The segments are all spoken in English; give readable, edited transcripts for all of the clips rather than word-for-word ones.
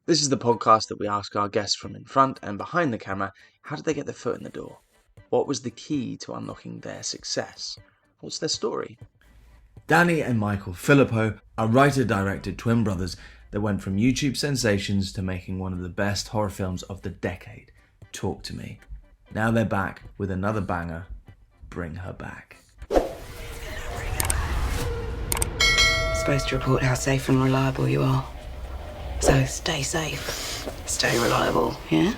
This is the podcast that we ask our guests from in front and behind the camera, how did they get their foot in the door? What was the key to unlocking their success? What's their story? Danny and Michael Philippou are writer-director twin brothers that went from YouTube sensations to making one of the best horror films of the decade, Talk to Me. Now they're back with another banger, Bring Her Back. Supposed to report how safe and reliable you are. So stay safe, stay reliable, yeah?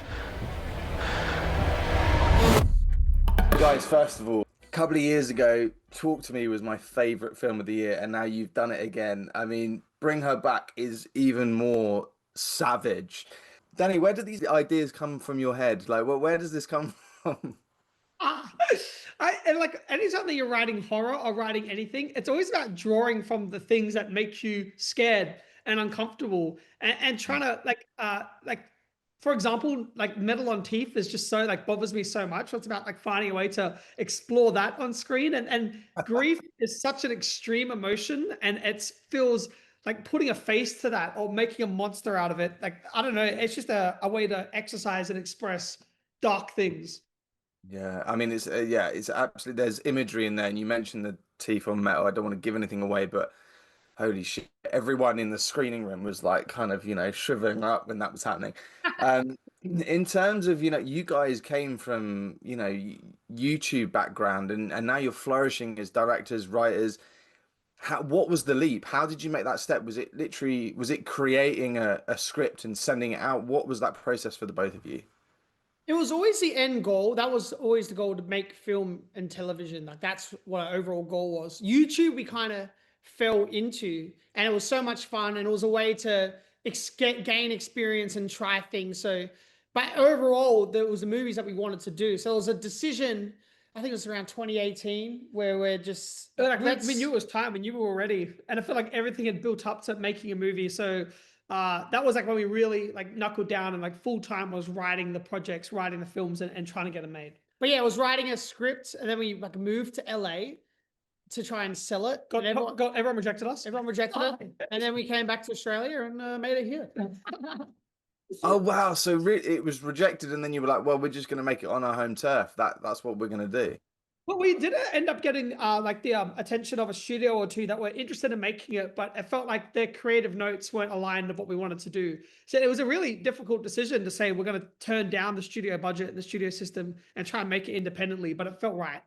Guys, first of all, a couple of years ago, Talk to Me was my favourite film of the year, and now you've done it again. I mean, Bring Her Back is even more savage. Danny, where do these ideas come from your head? Like, where does this come from? Ah, and like anytime that you're writing horror or writing anything, it's always about drawing from the things that make you scared and uncomfortable, and trying to like for example, like Metal on Teeth is just so like bothers me so much. So it's about like finding a way to explore that on screen, and grief is such an extreme emotion, and it feels like putting a face to that or making a monster out of it. Like I don't know, it's just a way to exercise and express dark things. Yeah, I mean, it's absolutely, there's imagery in there, and you mentioned the teeth on metal. I don't want to give anything away, but holy shit, everyone in the screening room was like kind of, shriveling up when that was happening. In terms of, you guys came from, YouTube background, and now you're flourishing as directors, writers. What was the leap? How did you make that step? Was it literally, was it creating a script and sending it out? What was that process for the both of you? It was always the end goal. That was always the goal, to make film and television. Like that's what our overall goal was. YouTube, we kind of fell into, and it was so much fun, and it was a way to gain experience and try things. So, but overall, there was the movies that we wanted to do. So it was a decision. I think it was around 2018 where we're just like, we knew it was time, and you were ready, and I felt like everything had built up to making a movie. So that was like when we really like knuckled down, and like full time was writing the projects, writing the films, and trying to get them made. But yeah, it was writing a script, and then we like moved to LA to try and sell it. Everyone rejected us. Everyone rejected it, and then we came back to Australia and made it here. Oh wow! So it was rejected, and then you were like, "Well, we're just going to make it on our home turf. That's what we're going to do." But we did end up getting like the attention of a studio or two that were interested in making it, but it felt like their creative notes weren't aligned with what we wanted to do. So it was a really difficult decision to say we're going to turn down the studio budget and the studio system and try and make it independently, but it felt right.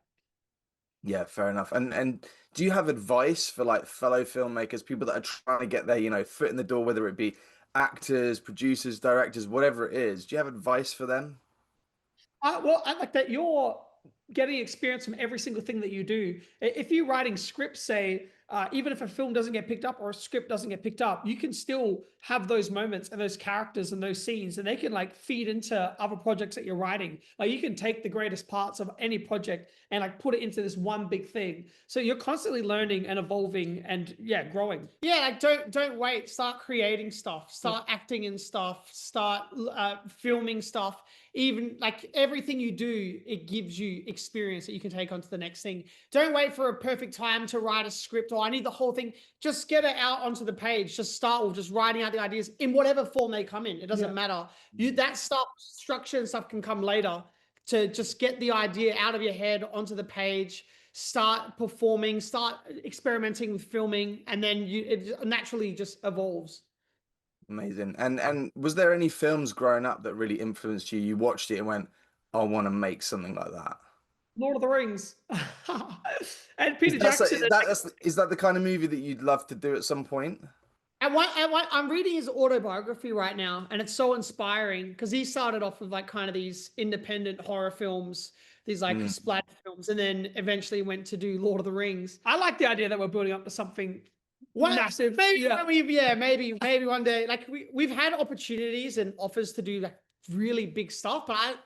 Yeah, fair enough. And do you have advice for like fellow filmmakers, people that are trying to get their, foot in the door, whether it be actors, producers, directors, whatever it is? Do you have advice for them? Well, I like that you're getting experience from every single thing that you do. If you're writing scripts, say, even if a film doesn't get picked up or a script doesn't get picked up, you can still have those moments and those characters and those scenes, and they can like feed into other projects that you're writing. Like you can take the greatest parts of any project and like put it into this one big thing. So you're constantly learning and evolving and yeah, growing. Yeah, like don't wait. Start creating stuff. Start acting in stuff. Start filming stuff. Even like everything you do, it gives you experience that you can take on to the next thing. Don't wait for a perfect time to write a script, or I need the whole thing. Just get it out onto the page. Just start with just writing out the ideas in whatever form they come in. It doesn't matter. That stuff, structure and stuff can come later. To just get the idea out of your head onto the page, start performing, start experimenting with filming, and then it naturally just evolves. Amazing. And was there any films growing up that really influenced you? You watched it and went, I want to make something like that. Lord of the Rings. And Is Peter Jackson. is that the kind of movie that you'd love to do at some point? I'm reading his autobiography right now, and it's so inspiring because he started off with like kind of these independent horror films, these like splatter films, and then eventually went to do Lord of the Rings. I like the idea that we're building up to something massive. Maybe, maybe one day. Like we've had opportunities and offers to do like really big stuff, but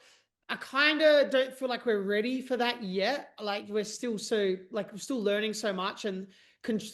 I kind of don't feel like we're ready for that yet. Like we're still we're still learning so much, and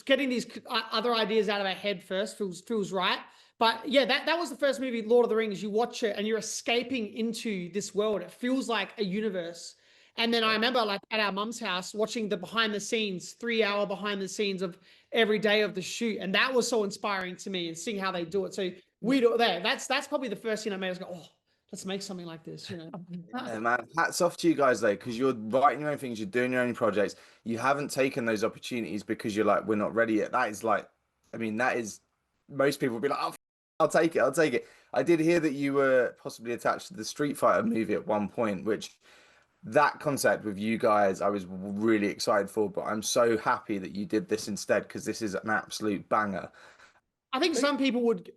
getting these other ideas out of our head first feels right. But yeah, that was the first movie, Lord of the Rings. You watch it and you're escaping into this world. It feels like a universe. And then I remember like at our mum's house watching the behind the scenes, 3 hour behind the scenes of every day of the shoot. And that was so inspiring to me, and seeing how they do it. So we do there. That's probably the first thing I made us go, oh, let's make something like this, Yeah, man. Hats off to you guys though, because you're writing your own things, you're doing your own projects. You haven't taken those opportunities because you're like, we're not ready yet. That is like, I mean, that is most people will be like, oh, I'll take it, I'll take it. I did hear that you were possibly attached to the Street Fighter movie at one point, which that concept with you guys, I was really excited for, but I'm so happy that you did this instead because this is an absolute banger. I think some people would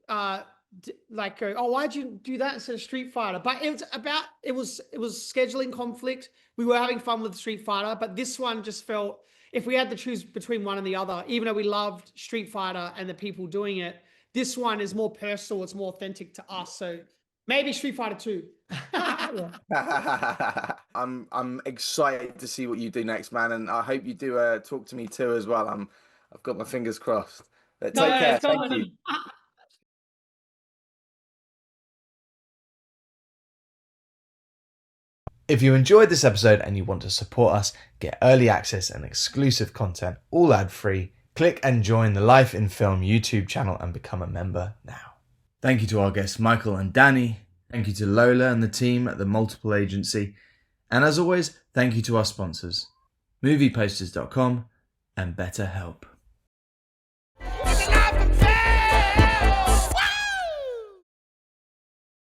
like go, oh, why'd you do that instead of Street Fighter? But it was scheduling conflict. We were having fun with Street Fighter, but this one just felt, if we had to choose between one and the other, even though we loved Street Fighter and the people doing it, this one is more personal, it's more authentic to us. So maybe Street Fighter 2. I'm excited to see what you do next, man, and I hope you do talk to me too as well. I've got my fingers crossed. But take care. Thank you. If you enjoyed this episode and you want to support us, get early access and exclusive content, all ad-free, click and join the Life in Film YouTube channel and become a member now. Thank you to our guests Michael and Danny. Thank you to Lola and the team at the Multiple Agency. And as always, thank you to our sponsors, movieposters.com and BetterHelp.